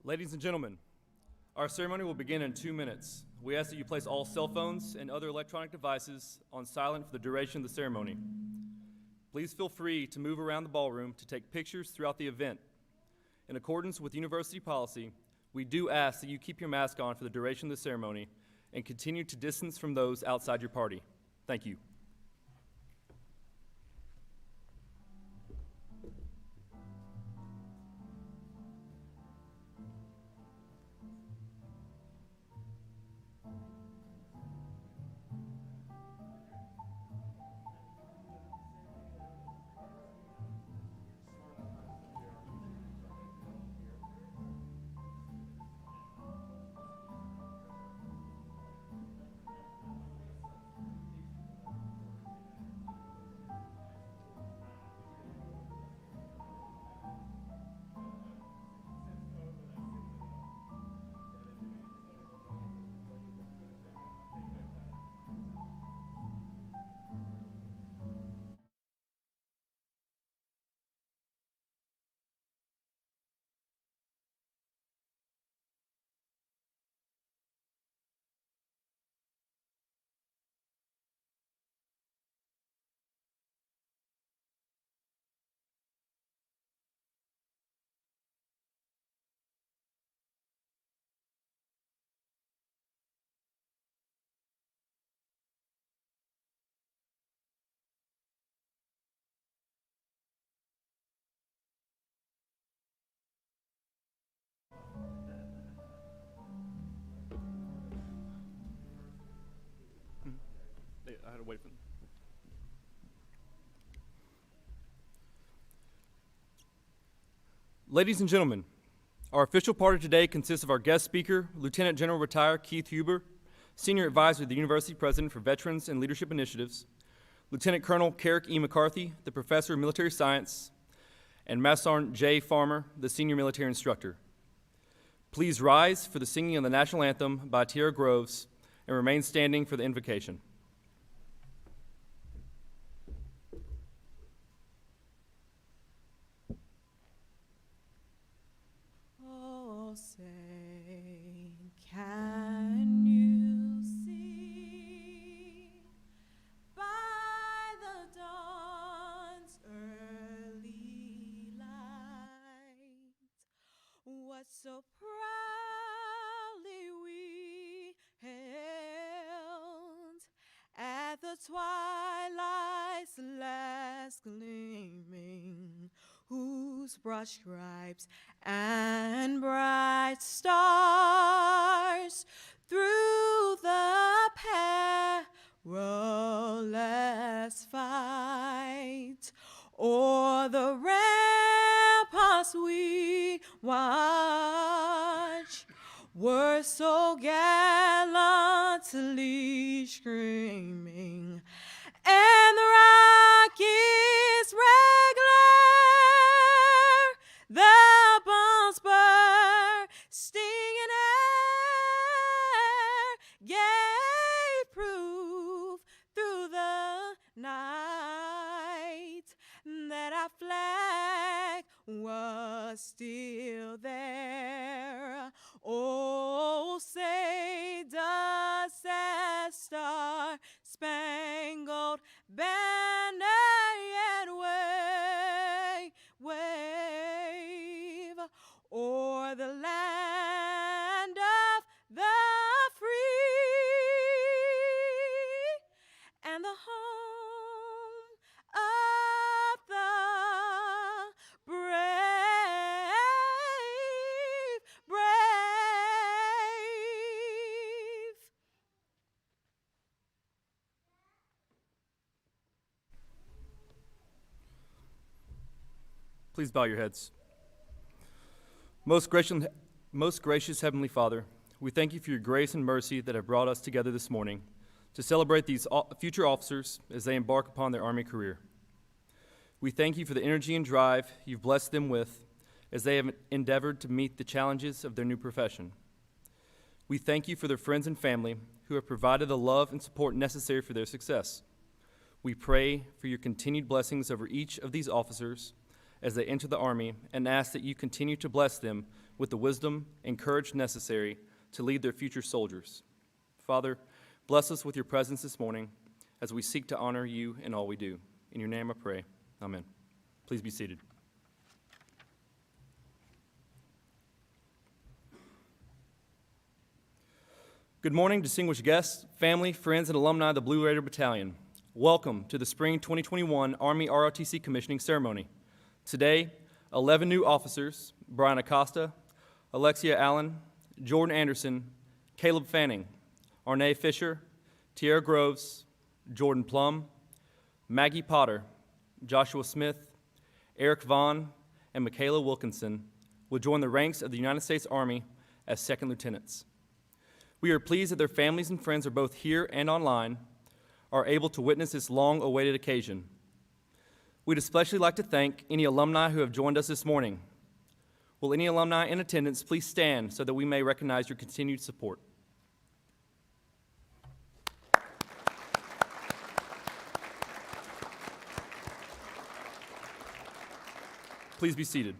Ladies and gentlemen, our ceremony will begin in 2 minutes. We ask that you place all cell phones and other electronic devices on silent for the duration of the ceremony. Please feel free to move around the ballroom to take pictures throughout the event. In accordance with university policy, we do ask that you keep your mask on for the duration of the ceremony and continue to distance from those outside your party. Thank you. I had to wait for them. Ladies and gentlemen, our official party today consists of our guest speaker, Lieutenant General Retired Keith Huber, Senior Advisor to the University President for Veterans and Leadership Initiatives, Lieutenant Colonel Carrick E. McCarthy, the Professor of Military Science, and Master Sergeant J. Farmer, the Senior Military Instructor. Please rise for the singing of the National Anthem by Tierra Groves and remain standing for the invocation. Say, can you see by the dawn's early light what so proudly we hailed at the twilight's last gleaming, whose broad stripes and bright stars through the perilous fight o'er the ramparts we watch were so gallantly screaming, and the rockets regular, the bombs bursting in air, gave proof through the night that our flag was still there. Oh, say does that star-spangled banner yet wave o'er the land of the free and the home of the brave, brave. Please bow your heads. Most gracious Heavenly Father, we thank you for your grace and mercy that have brought us together this morning to celebrate these future officers as they embark upon their Army career. We thank you for the energy and drive you've blessed them with as they have endeavored to meet the challenges of their new profession. We thank you for their friends and family who have provided the love and support necessary for their success. We pray for your continued blessings over each of these officers as they enter the Army and ask that you continue to bless them with the wisdom and courage necessary to lead their future soldiers. Father, bless us with your presence this morning as we seek to honor you in all we do. In your name I pray, amen. Please be seated. Good morning, distinguished guests, family, friends, and alumni of the Blue Raider Battalion. Welcome to the Spring 2021 Army ROTC Commissioning Ceremony. Today, 11 new officers, Brian Acosta, Alexia Allen, Jordan Anderson, Caleb Fanning, Arne Fisher, Tierra Groves, Jordan Plum, Maggie Potter, Joshua Smith, Eric Vaughn, and Michaela Wilkinson will join the ranks of the United States Army as second lieutenants. We are pleased that their families and friends are both here and online, are able to witness this long-awaited occasion. We'd especially like to thank any alumni who have joined us this morning. Will any alumni in attendance please stand so that we may recognize your continued support? Please be seated.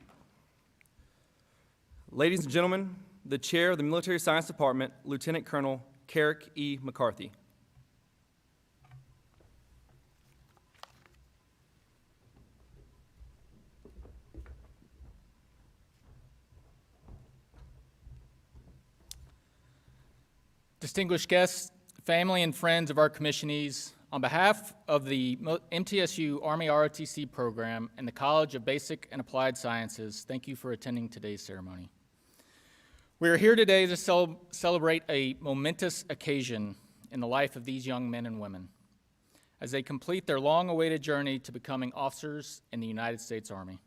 Ladies and gentlemen, the Chair of the Military Science Department, Lieutenant Colonel Carrick E. McCarthy. Distinguished guests, family, and friends of our commissionees, on behalf of the MTSU Army ROTC program and the College of Basic and Applied Sciences, thank you for attending today's ceremony. We are here today to celebrate a momentous occasion in the life of these young men and women as they complete their long-awaited journey to becoming officers in the United States Army.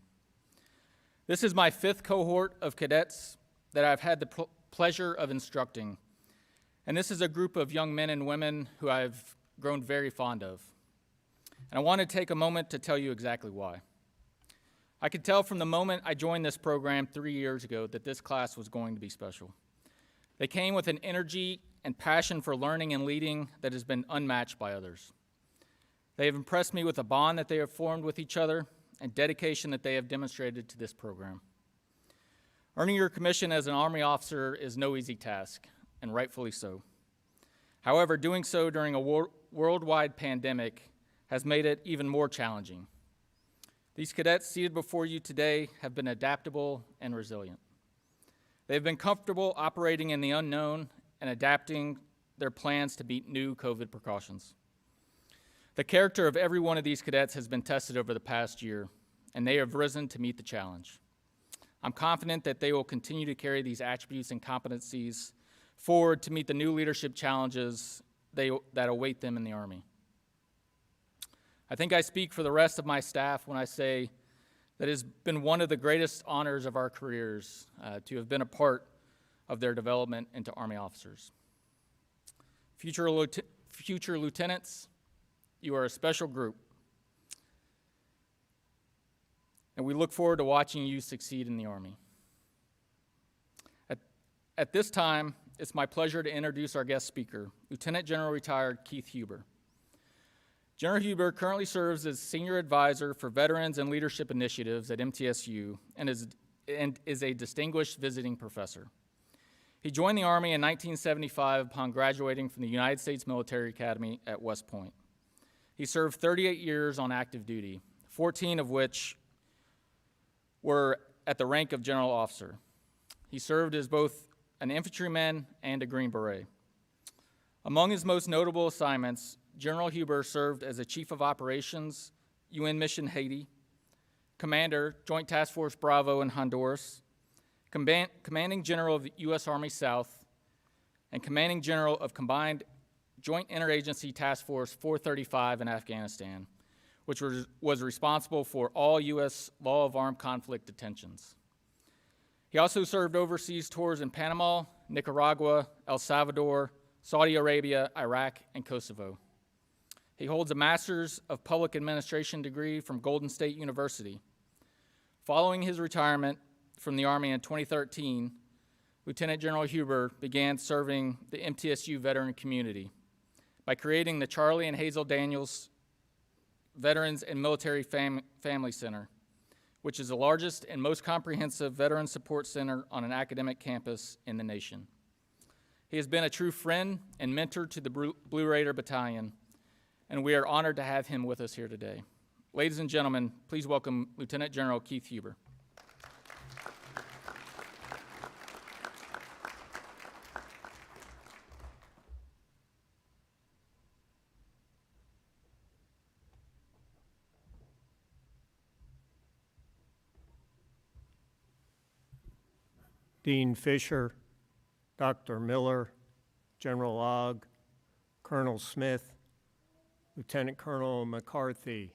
This is my 5th cohort of cadets that I've had the pleasure of instructing, and this is a group of young men and women who I've grown very fond of. And I want to take a moment to tell you exactly why. I could tell from the moment I joined this program 3 years ago that this class was going to be special. They came with an energy and passion for learning and leading that has been unmatched by others. They have impressed me with the bond that they have formed with each other and dedication that they have demonstrated to this program. Earning your commission as an Army officer is no easy task, and rightfully so. However, doing so during a worldwide pandemic has made it even more challenging. These cadets seated before you today have been adaptable and resilient. They've been comfortable operating in the unknown and adapting their plans to meet new COVID precautions. The character of every one of these cadets has been tested over the past year, and they have risen to meet the challenge. I'm confident that they will continue to carry these attributes and competencies forward to meet the new leadership challenges that await them in the Army. I think I speak for the rest of my staff when I say that it has been one of the greatest honors of our careers to have been a part of their development into Army officers. Future lieutenants, you are a special group, and we look forward to watching you succeed in the Army. At this time, it's my pleasure to introduce our guest speaker, Lieutenant General Retired Keith Huber. General Huber currently serves as Senior Advisor for Veterans and Leadership Initiatives at MTSU and is a distinguished visiting professor. He joined the Army in 1975 upon graduating from the United States Military Academy at West Point. He served 38 years on active duty, 14 of which were at the rank of General Officer. He served as both an infantryman and a Green Beret. Among his most notable assignments, General Huber served as a Chief of Operations, UN Mission Haiti, Commander, Joint Task Force Bravo in Honduras, Commanding General of the U.S. Army South, and Commanding General of Combined Joint Interagency Task Force 435 in Afghanistan, which was responsible for all U.S. law of armed conflict detentions. He also served overseas tours in Panama, Nicaragua, El Salvador, Saudi Arabia, Iraq, and Kosovo. He holds a Master's of Public Administration degree from Golden State University. Following his retirement from the Army in 2013, Lieutenant General Huber began serving the MTSU veteran community by creating the Charlie and Hazel Daniels Veterans and Military Family Center, which is the largest and most comprehensive veteran support center on an academic campus in the nation. He has been a true friend and mentor to the Blue Raider Battalion, and we are honored to have him with us here today. Ladies and gentlemen, please welcome Lieutenant General Keith Huber. Dean Fisher, Dr. Miller, General Ogg, Colonel Smith, Lieutenant Colonel McCarthy,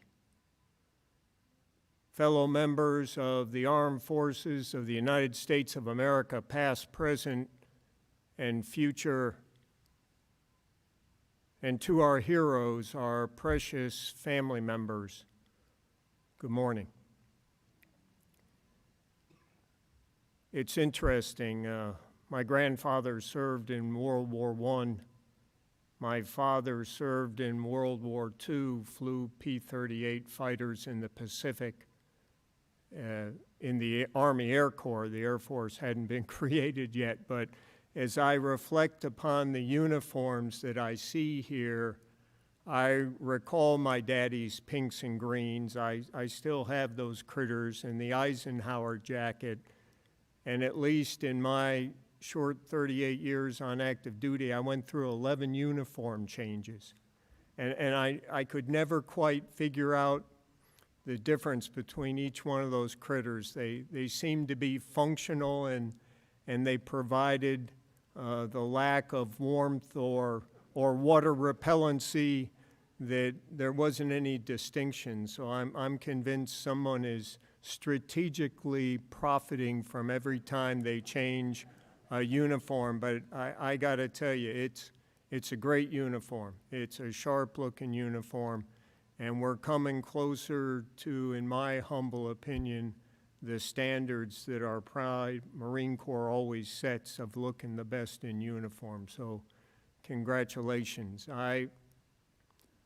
fellow members of the Armed Forces of the United States of America, past, present, and future, and to our heroes, our precious family members, good morning. It's interesting. My grandfather served in World War I. My father served in World War II, flew P-38 fighters in the Pacific in the Army Air Corps. The Air Force hadn't been created yet, but as I reflect upon the uniforms that I see here, I recall my daddy's pinks and greens. I still have those critters and the Eisenhower jacket. And at least in my short 38 years on active duty, I went through 11 uniform changes. And I could never quite figure out the difference between each one of those critters. They seemed to be functional, and they provided the lack of warmth or water repellency, that there wasn't any distinction. So I'm convinced someone is strategically profiting from every time they change a uniform. But I got to tell you, it's a great uniform. It's a sharp-looking uniform, and we're coming closer to, in my humble opinion, the standards that our proud Marine Corps always sets of looking the best in uniform. So congratulations. I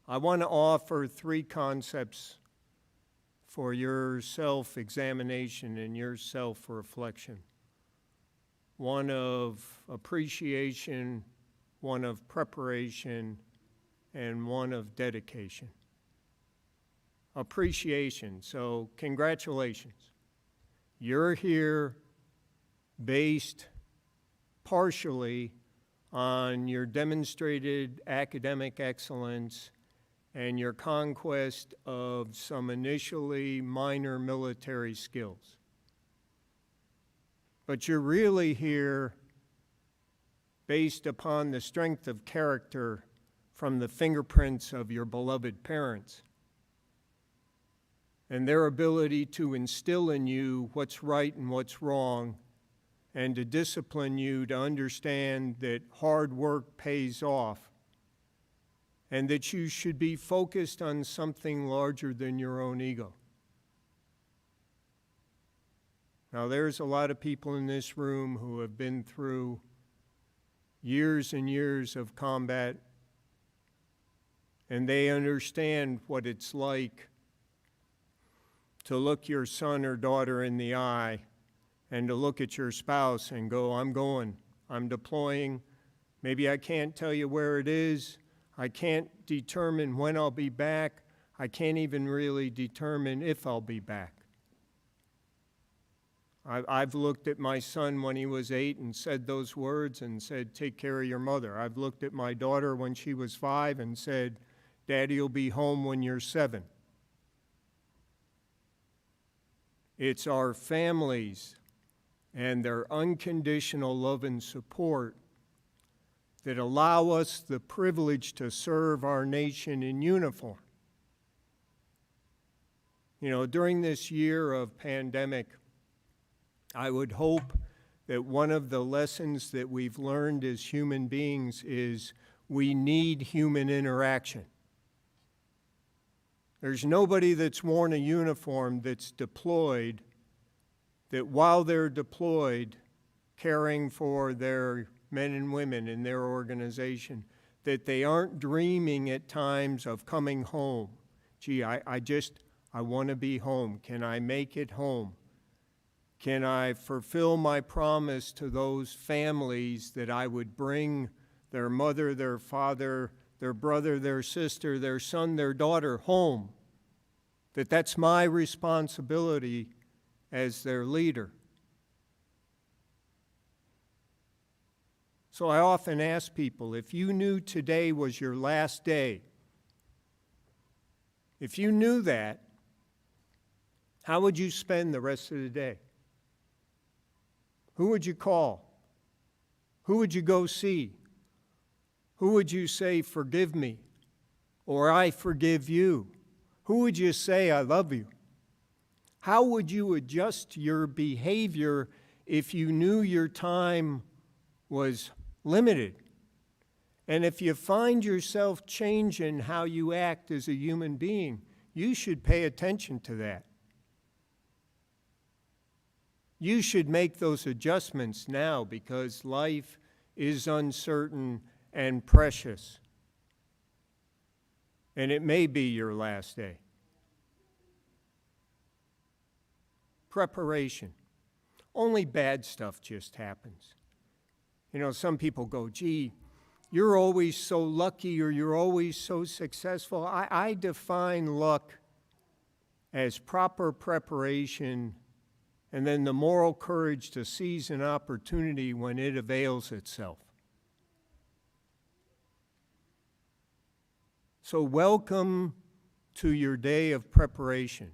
want to offer three concepts for your self-examination and your self-reflection. One of appreciation, one of preparation, and one of dedication. Appreciation, so congratulations. You're here based partially on your demonstrated academic excellence and your conquest of some initially minor military skills. But you're really here based upon the strength of character from the fingerprints of your beloved parents and their ability to instill in you what's right and what's wrong, and to discipline you to understand that hard work pays off, and that you should be focused on something larger than your own ego. Now, there's a lot of people in this room who have been through years and years of combat, and they understand what it's like to look your son or daughter in the eye and to look at your spouse and go, I'm going, I'm deploying. Maybe I can't tell you where it is. I can't determine when I'll be back. I can't even really determine if I'll be back. I've looked at my son when he was 8 and said those words and said, take care of your mother. I've looked at my daughter when she was 5 and said, Daddy will be home when you're 7. It's our families and their unconditional love and support that allow us the privilege to serve our nation in uniform. You know, during this year of pandemic, I would hope that one of the lessons that we've learned as human beings is we need human interaction. There's nobody that's worn a uniform that's deployed that while they're deployed, caring for their men and women in their organization, that they aren't dreaming at times of coming home. Gee, I I want to be home. Can I make it home? Can I fulfill my promise to those families that I would bring their mother, their father, their brother, their sister, their son, their daughter home? That's my responsibility as their leader. So I often ask people, if you knew today was your last day, if you knew that, how would you spend the rest of the day? Who would you call? Who would you go see? Who would you say, forgive me, or I forgive you? Who would you say, I love you? How would you adjust your behavior if you knew your time was limited? And if you find yourself changing how you act as a human being, you should pay attention to that. You should make those adjustments now because life is uncertain and precious. And it may be your last day. Preparation. Only bad stuff just happens. You know, some people go, gee, you're always so lucky or you're always so successful. I define luck as proper preparation and then the moral courage to seize an opportunity when it avails itself. So welcome to your day of preparation.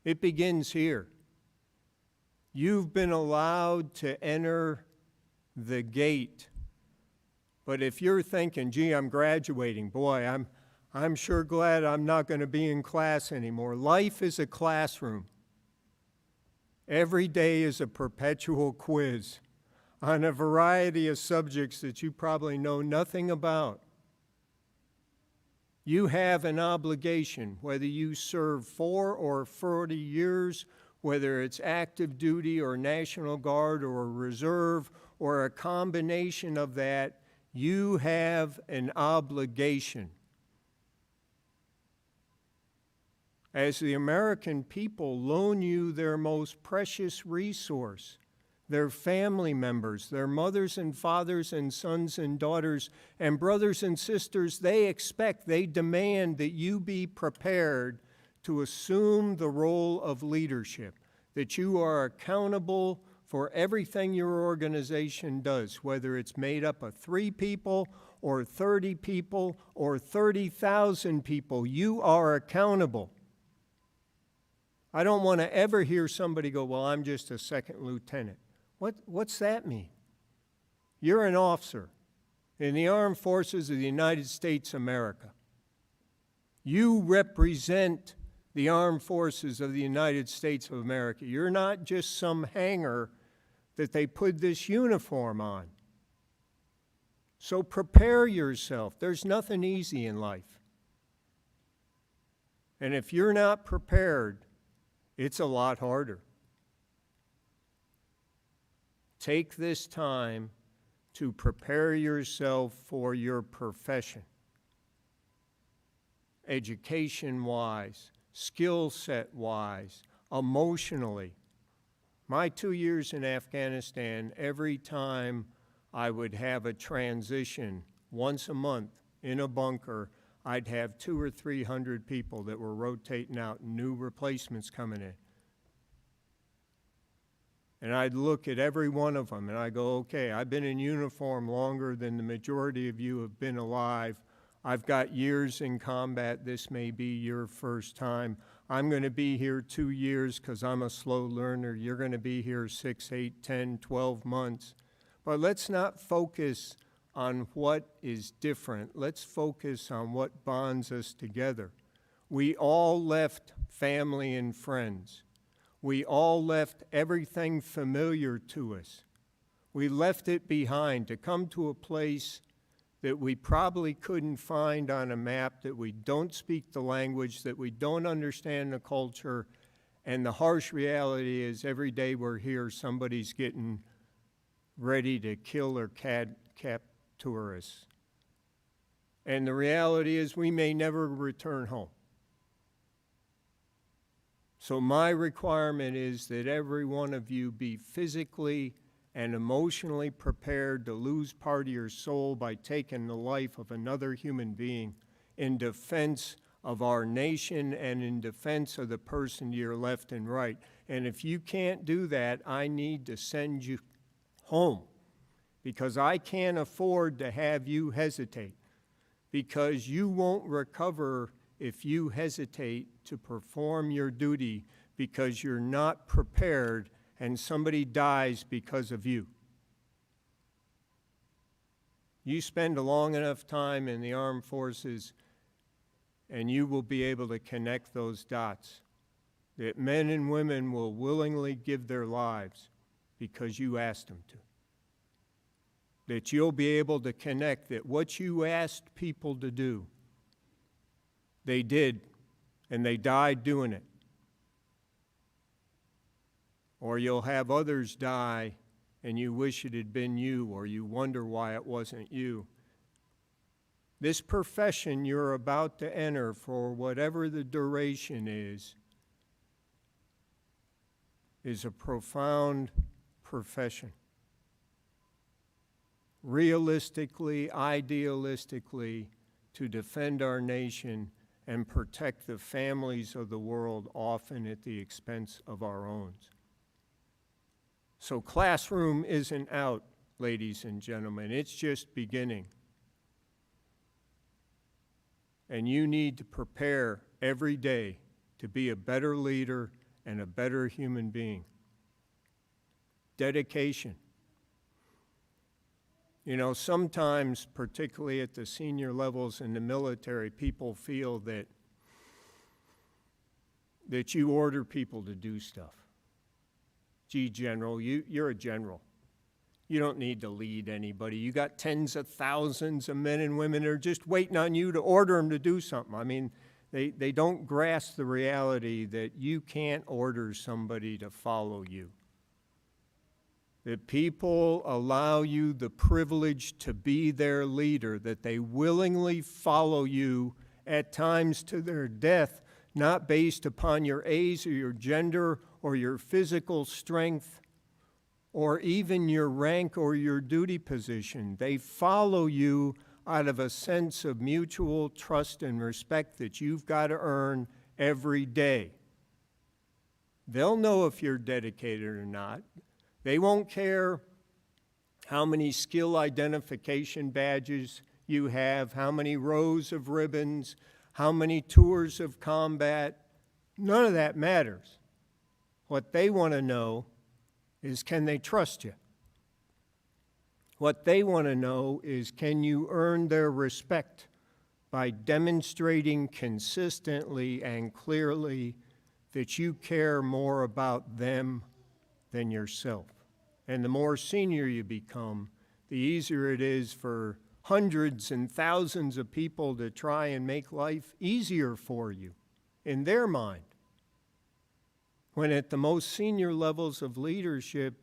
It begins here. You've been allowed to enter the gate. But if you're thinking, gee, I'm graduating, boy, I'm sure glad I'm not going to be in class anymore. Life is a classroom. Every day is a perpetual quiz on a variety of subjects that you probably know nothing about. You have an obligation, whether you serve 4 or 40 years, whether it's active duty or National Guard or Reserve or a combination of that, you have an obligation. As the American people loan you their most precious resource, their family members, their mothers and fathers and sons and daughters and brothers and sisters, they expect, they demand that you be prepared to assume the role of leadership, that you are accountable for everything your organization does, whether it's made up of 3 people or 30 people or 30,000 people, you are accountable. I don't want to ever hear somebody go, well, I'm just a second lieutenant. What's that mean? You're an officer in the Armed Forces of the United States of America. You represent the Armed Forces of the United States of America. You're not just some hanger that they put this uniform on. So prepare yourself. There's nothing easy in life. And if you're not prepared, it's a lot harder. Take this time to prepare yourself for your profession, education-wise, skill set-wise, emotionally. My 2 years in Afghanistan, every time I would have a transition once a month in a bunker, I'd have 200 or 300 people that were rotating out and new replacements coming in. And I'd look at every one of them and I go, okay, I've been in uniform longer than the majority of you have been alive. I've got years in combat. This may be your first time. I'm going to be here 2 years because I'm a slow learner. You're going to be here 6, 8, 10, 12 months. But let's not focus on what is different. Let's focus on what bonds us together. We all left family and friends. We all left everything familiar to us. We left it behind to come to a place that we probably couldn't find on a map, that we don't speak the language, that we don't understand the culture, and the harsh reality is every day we're here, somebody's getting ready to kill or capture us. And the reality is we may never return home. So my requirement is that every one of you be physically and emotionally prepared to lose part of your soul by taking the life of another human being in defense of our nation and in defense of the person to your left and right. And if you can't do that, I need to send you home, because I can't afford to have you hesitate, because you won't recover if you hesitate to perform your duty because you're not prepared and somebody dies because of you. You spend a long enough time in the armed forces and you will be able to connect those dots, that men and women will willingly give their lives because you asked them to. That you'll be able to connect that what you asked people to do, they did, and they died doing it. Or you'll have others die and you wish it had been you, or you wonder why it wasn't you. This profession you're about to enter, for whatever the duration is a profound profession. Realistically, idealistically, to defend our nation and protect the families of the world, often at the expense of our own. So classroom isn't out, ladies and gentlemen. It's just beginning. And you need to prepare every day to be a better leader and a better human being. Dedication. You know, sometimes, particularly at the senior levels in the military, people feel that you order people to do stuff. Gee, General, you're a general. You don't need to lead anybody. You got tens of thousands of men and women that are just waiting on you to order them to do something. I mean, they don't grasp the reality that you can't order somebody to follow you. That people allow you the privilege to be their leader, that they willingly follow you at times to their death, not based upon your age or your gender or your physical strength or even your rank or your duty position. They follow you out of a sense of mutual trust and respect that you've got to earn every day. They'll know if you're dedicated or not. They won't care how many skill identification badges you have, how many rows of ribbons, how many tours of combat. None of that matters. What they want to know is, can they trust you? What they want to know is, can you earn their respect by demonstrating consistently and clearly that you care more about them than yourself. And the more senior you become, the easier it is for hundreds and thousands of people to try and make life easier for you in their mind. When at the most senior levels of leadership,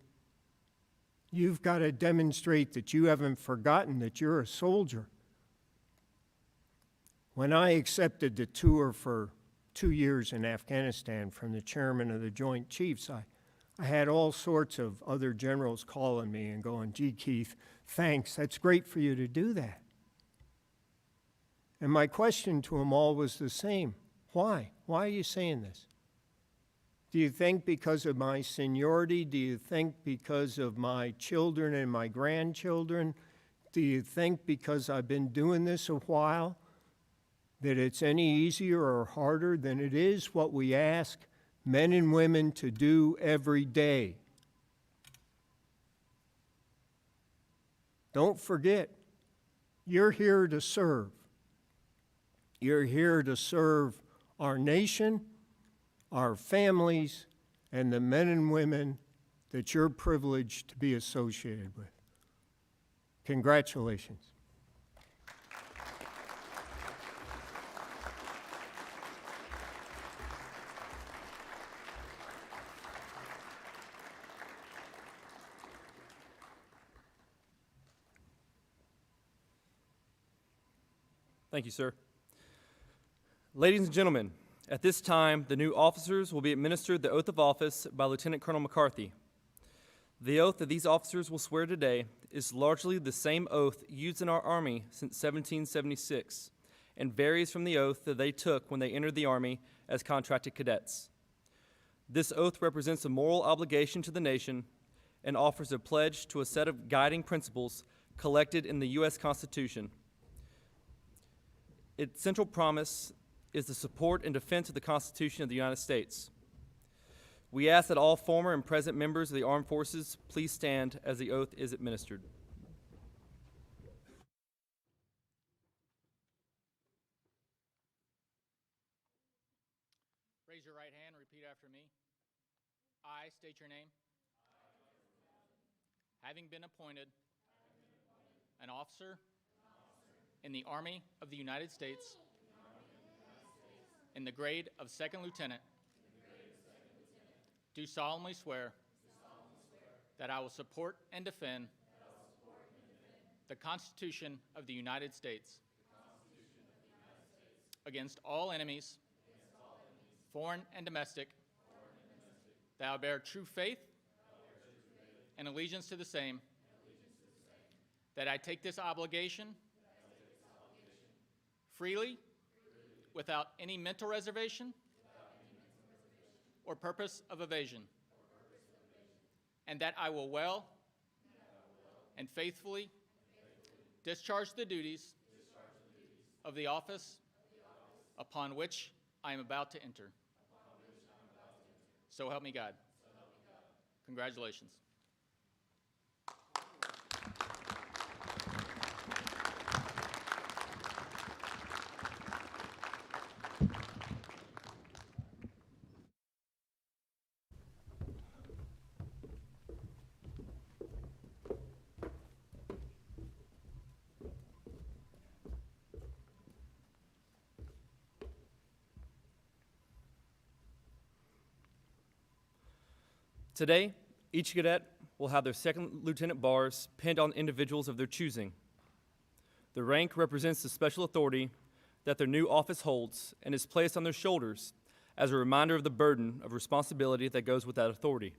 you've got to demonstrate that you haven't forgotten that you're a soldier. When I accepted the tour for 2 years in Afghanistan from the chairman of the Joint Chiefs, I had all sorts of other generals calling me and going, "Gee, Keith, thanks. That's great for you to do that." And my question to them all was the same. Why? Why are you saying this? Do you think because of my seniority? Do you think because of my children and my grandchildren? Do you think because I've been doing this a while that it's any easier or harder than it is what we ask men and women to do every day? Don't forget, you're here to serve. You're here to serve our nation, our families, and the men and women that you're privileged to be associated with. Congratulations. Thank you, sir. Ladies and gentlemen, At this time, the new officers will be administered the oath of office by Lieutenant Colonel McCarthy. The oath that these officers will swear today is largely the same oath used in our Army since 1776 and varies from the oath that they took when they entered the Army as contracted cadets. This oath represents a moral obligation to the nation and offers a pledge to a set of guiding principles collected in the U.S. Constitution. Its central promise is the support and defense of the Constitution of the United States. We ask that all former and present members of the armed forces please stand as the oath is administered. Raise your right hand and repeat after me. I state your name. Having been appointed an officer in the Army of the United States in the grade of second lieutenant, do solemnly swear that I will support and defend the Constitution of the United States against all enemies, foreign and domestic, that I will bear true faith and allegiance to the same, that I take this obligation freely, without any mental reservation or purpose of evasion, and that I will well and faithfully discharge the duties of the office upon which I am about to enter. So help me God. Congratulations. Today, each cadet will have their second lieutenant bars pinned on individuals of their choosing. The rank represents the special authority that their new office holds and is placed on their shoulders as a reminder of the burden of responsibility that goes with that authority.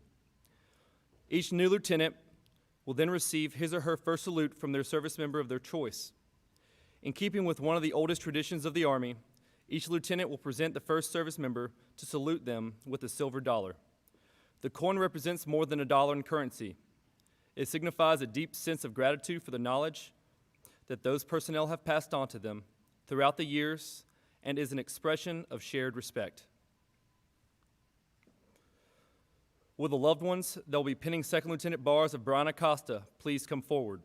Each new lieutenant will then receive his or her first salute from their service member of their choice. In keeping with one of the oldest traditions of the Army, each lieutenant will present the first service member to salute them with a silver dollar. The coin represents more than $1 in currency. It signifies a deep sense of gratitude for the knowledge that those personnel have passed on to them throughout the years and is an expression of shared respect. Will the loved ones that will be pinning Second Lieutenant bars of Brian Acosta please come forward?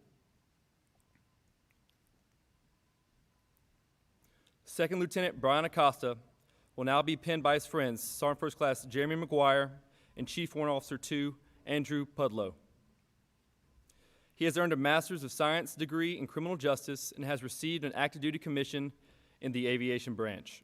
Second Lieutenant Brian Acosta will now be pinned by his friends, Sergeant First Class Jeremy McGuire and Chief Warrant Officer 2, Andrew Pudlow. He has earned a Master's of Science degree in Criminal Justice and has received an active duty commission in the aviation branch.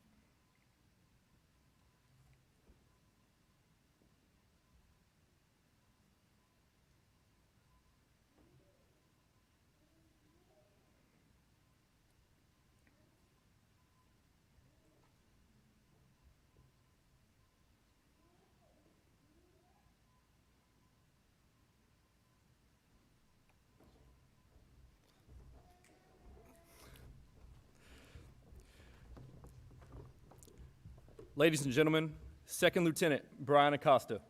Ladies and gentlemen, Second Lieutenant Brian Acosta.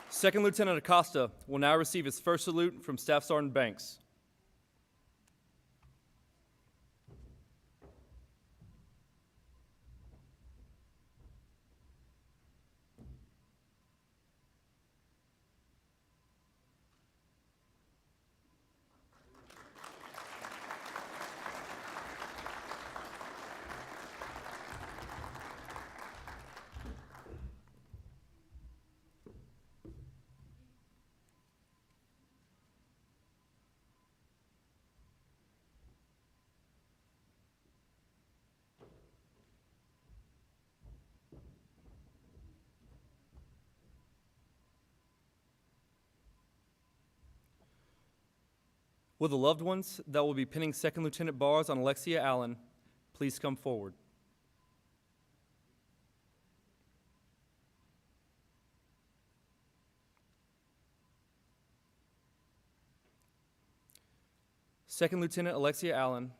Second Lieutenant Acosta will now receive his first salute from Staff Sergeant Banks. Will the loved ones that will be pinning Second Lieutenant bars on Alexia Allen please come forward? Second Lieutenant Alexia Allen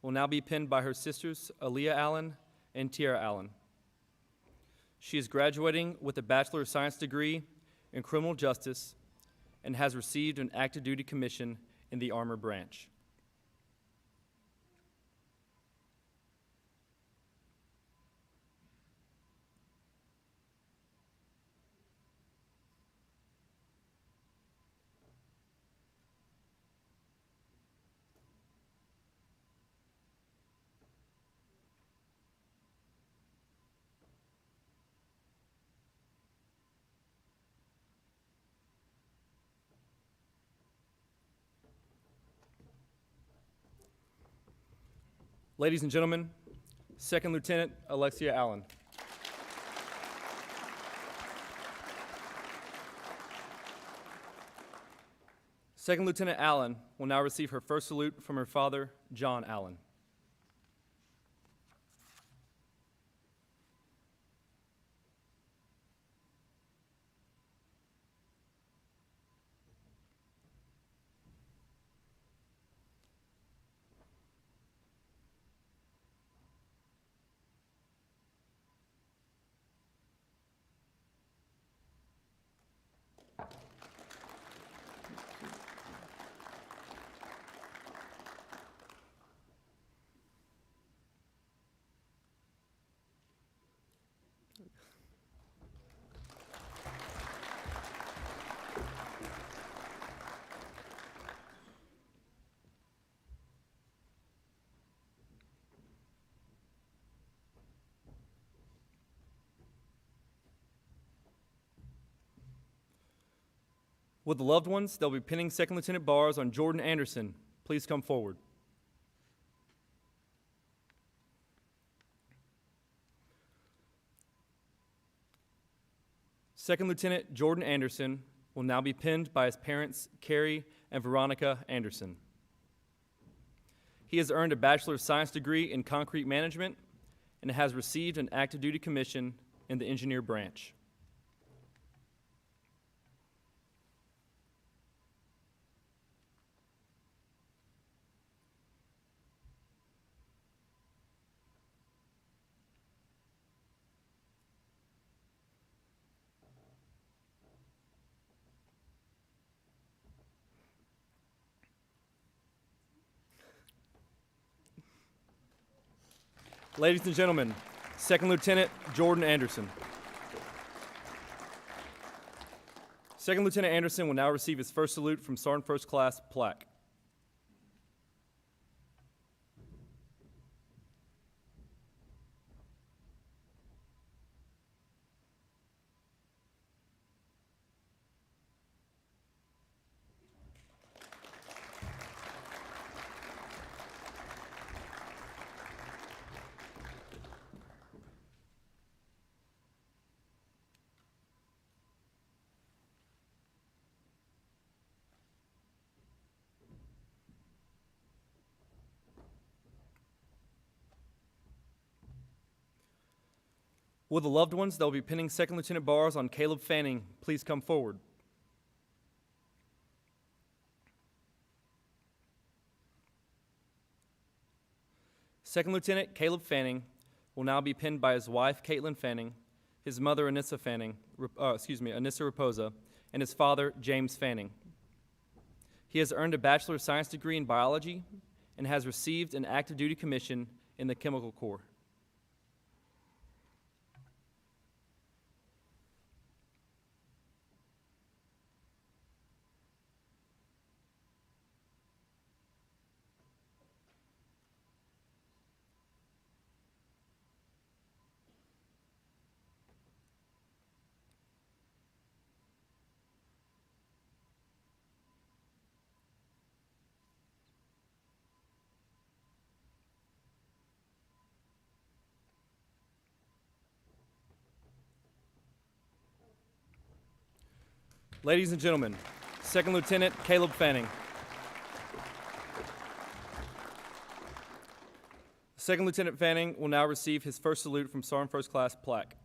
will now be pinned by her sisters Aaliyah Allen and Tiara Allen. She is graduating with a Bachelor of Science degree in Criminal Justice and has received an active duty commission in the Armor Branch. Ladies and gentlemen, Second Lieutenant Alexia Allen. Second Lieutenant Allen will now receive her first salute from her father, John Allen. Will the loved ones that will be pinning Second Lieutenant bars on Jordan Anderson please come forward? Second Lieutenant Jordan Anderson will now be pinned by his parents, Carrie and Veronica Anderson. He has earned a Bachelor of Science degree in Concrete Management and has received an active duty commission in the Engineer Branch. Ladies and gentlemen, Second Lieutenant Jordan Anderson. Second Lieutenant Anderson will now receive his first salute from Sergeant First Class plaque. Will the loved ones that will be pinning Second Lieutenant bars on Caleb Fanning please come forward? Second Lieutenant Caleb Fanning will now be pinned by his wife, Caitlin Fanning, his mother, Anissa Raposa, and his father, James Fanning. He has earned a Bachelor of Science degree in biology and has received an active duty commission in the Chemical Corps. Ladies and gentlemen, Second Lieutenant Caleb Fanning. Second Lieutenant Fanning will now receive his first salute from Sergeant First Class plaque.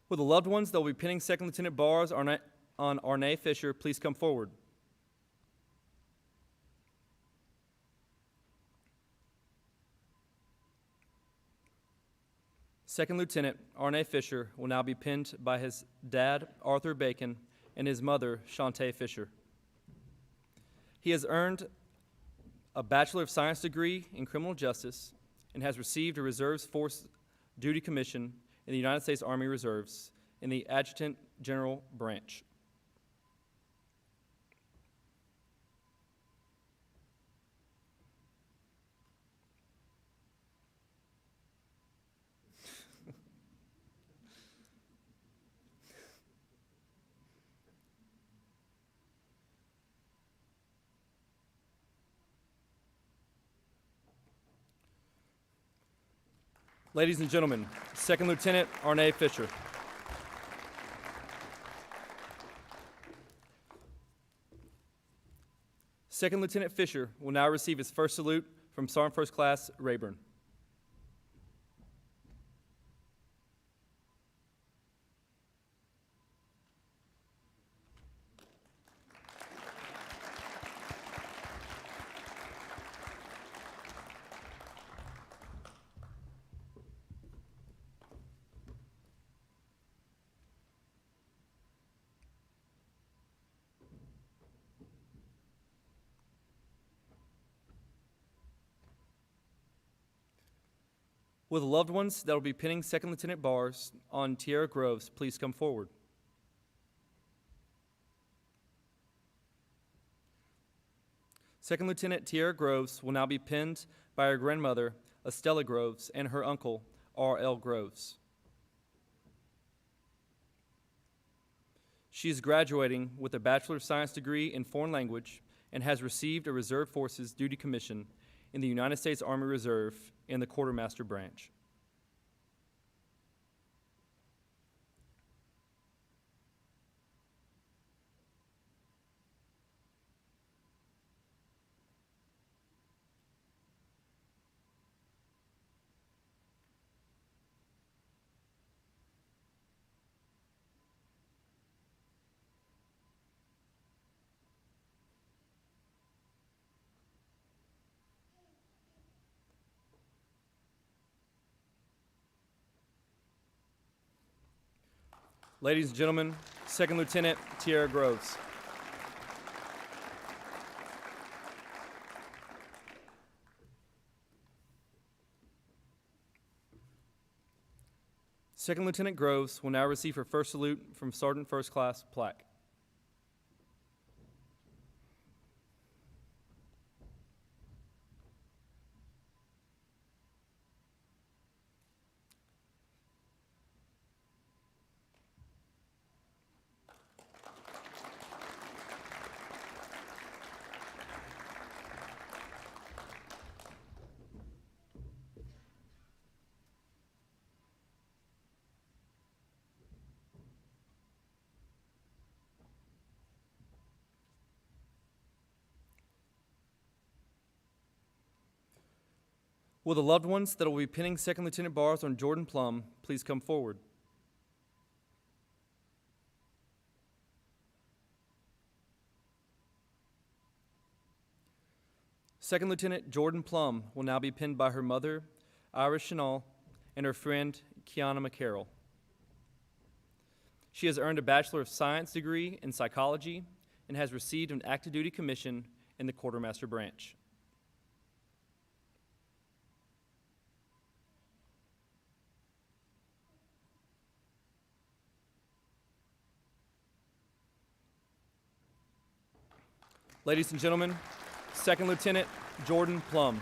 Will the loved ones that will be pinning Second Lieutenant bars on Arne Fisher please come forward? Second Lieutenant Arne Fisher will now be pinned by his dad, Arthur Bacon, and his mother, Shantae Fisher. He has earned a Bachelor of Science degree in criminal justice and has received a Reserves Force Duty Commission in the United States Army Reserves in the Adjutant General Branch. Ladies and gentlemen, Second Lieutenant Arne Fisher. Second Lieutenant Fisher will now receive his first salute from Sergeant First Class Rayburn. Will the loved ones that will be pinning Second Lieutenant bars on Tierra Groves please come forward? Second Lieutenant Tierra Groves will now be pinned by her grandmother, Estella Groves, and her uncle, R.L. Groves. She is graduating with a Bachelor of Science degree in foreign language and has received a Reserve Forces Duty Commission in the United States Army Reserve in the Quartermaster Branch. Ladies and gentlemen, Second Lieutenant Tierra Groves. Second Lieutenant Groves will now receive her first salute from Sergeant First Class plaque. Will the loved ones that will be pinning Second Lieutenant bars on Jordan Plum please come forward? Second Lieutenant Jordan Plum will now be pinned by her mother, Iris Chanel, and her friend, Kiana McCarroll. She has earned a Bachelor of Science degree in psychology and has received an active duty commission in the Quartermaster Branch. Ladies and gentlemen, Second Lieutenant Jordan Plum.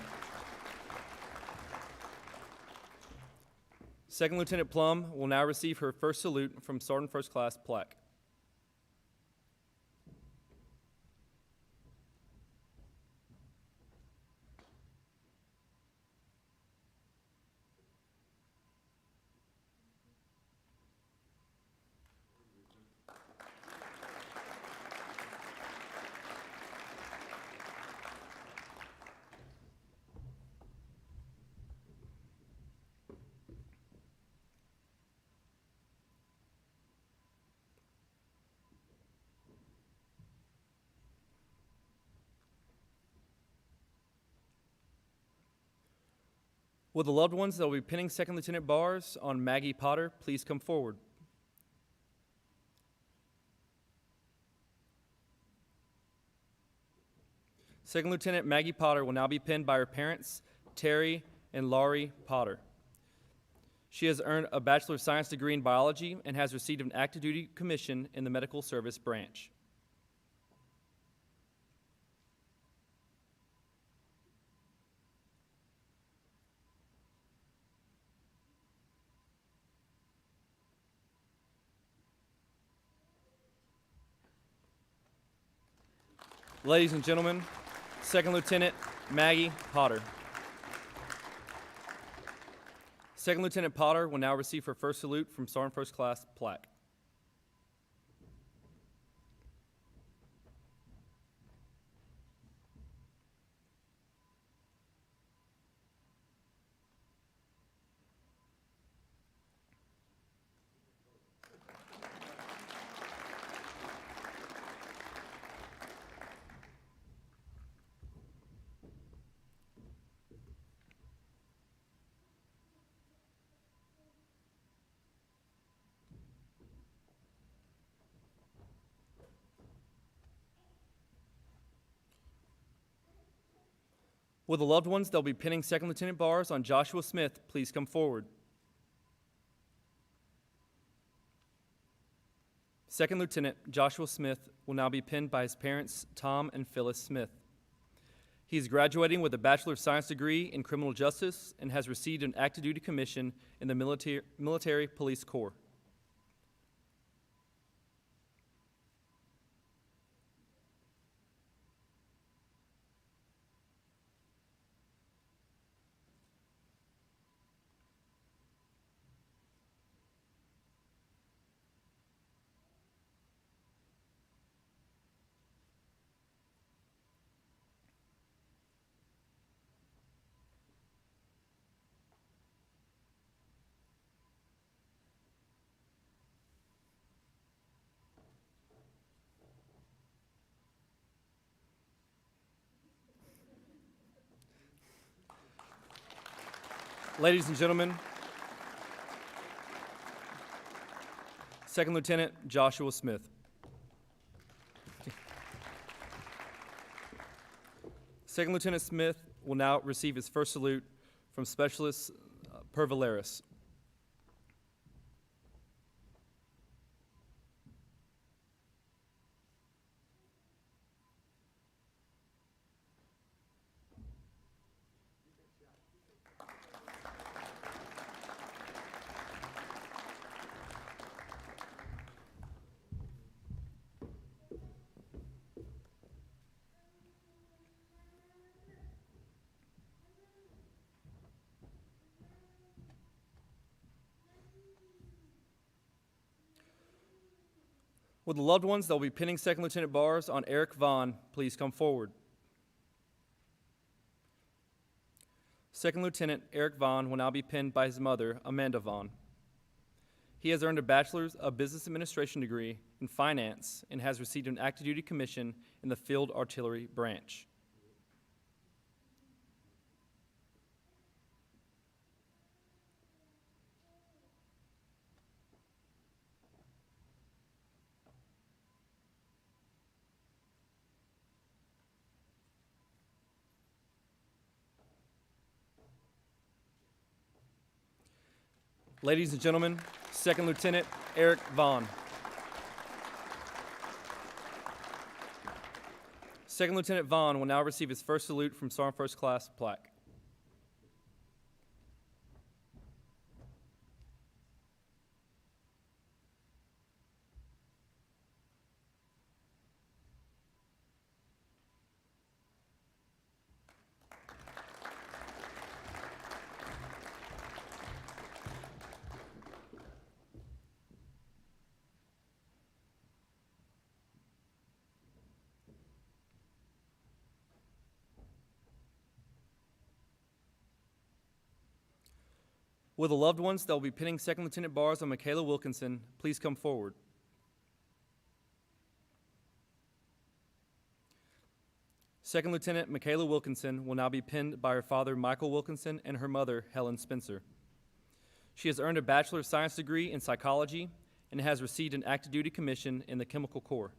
Second Lieutenant Plum will now receive her first salute from Sergeant First Class plaque. Will the loved ones that will be pinning Second Lieutenant bars on Maggie Potter please come forward? Second Lieutenant Maggie Potter will now be pinned by her parents, Terry and Laurie Potter. She has earned a Bachelor of Science degree in biology and has received an active duty commission in the medical service branch. Ladies and gentlemen, Second Lieutenant Maggie Potter. Second Lieutenant Potter will now receive her first salute from Sergeant First Class plaque. Will the loved ones that will be pinning Second Lieutenant bars on Joshua Smith please come forward? Second Lieutenant Joshua Smith will now be pinned by his parents, Tom and Phyllis Smith. He is graduating with a Bachelor of Science degree in Criminal Justice and has received an active duty commission in the Military Police Corps. Ladies and gentlemen, Second Lieutenant Joshua Smith. Second Lieutenant Smith will now receive his first salute from Specialist Pervaleris. Will the loved ones that will be pinning Second Lieutenant bars on Eric Vaughn please come forward? Second Lieutenant Eric Vaughn will now be pinned by his mother, Amanda Vaughn. He has earned a Bachelor's of Business Administration degree in finance and has received an active duty commission in the Field Artillery branch. Ladies and gentlemen, Second Lieutenant Eric Vaughn. Second Lieutenant Vaughn will now receive his first salute from Sergeant First Class plaque. Will the loved ones that will be pinning Second Lieutenant bars on Michaela Wilkinson please come forward? Second Lieutenant Michaela Wilkinson will now be pinned by her father, Michael Wilkinson, and her mother, Helen Spencer. She has earned a Bachelor of Science degree in psychology and has received an active duty commission in the Chemical Corps.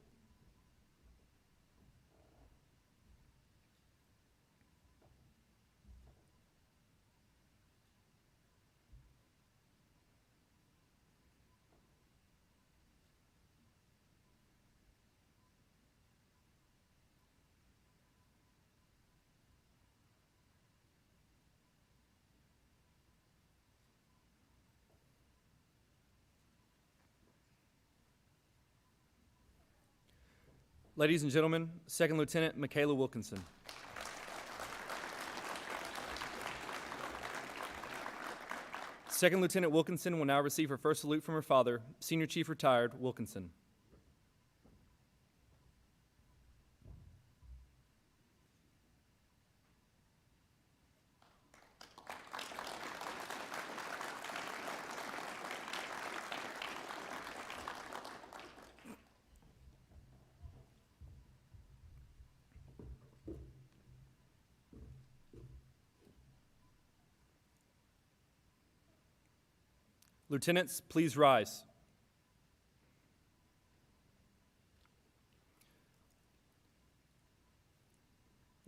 Ladies and gentlemen, Second Lieutenant Michaela Wilkinson. Second Lieutenant Wilkinson will now receive her first salute from her father, Senior Chief Retired Wilkinson. Lieutenants, please rise.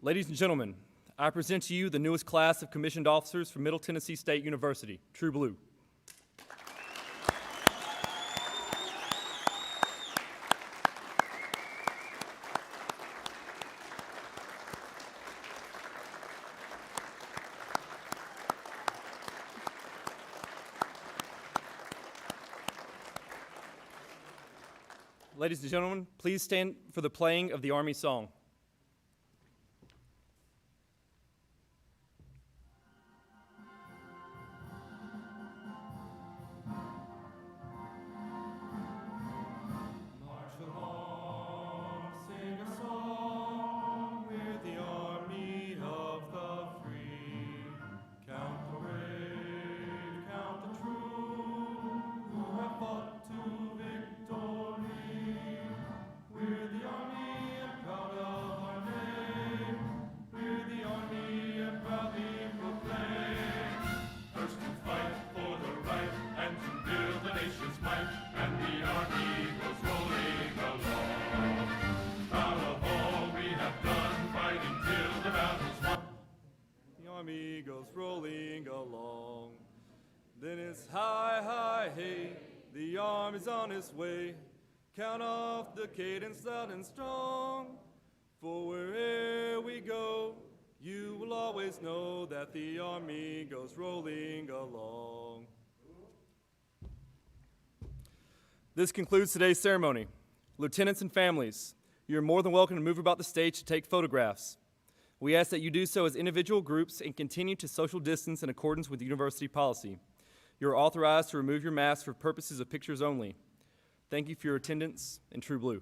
Ladies and gentlemen, I present to you the newest class of commissioned officers from Middle Tennessee State University, True Blue. Ladies and gentlemen, please stand for the playing of the Army song. Army goes rolling along. Then it's hi, hi, hey, the army's on its way. Count off the cadence loud and strong. For wherever we go, you will always know that the army goes rolling along. This concludes today's ceremony. Lieutenants and families, you're more than welcome to move about the stage to take photographs. We ask that you do so as individual groups and continue to social distance in accordance with university policy. You are authorized to remove your mask for purposes of pictures only. Thank you for your attendance, and True Blue.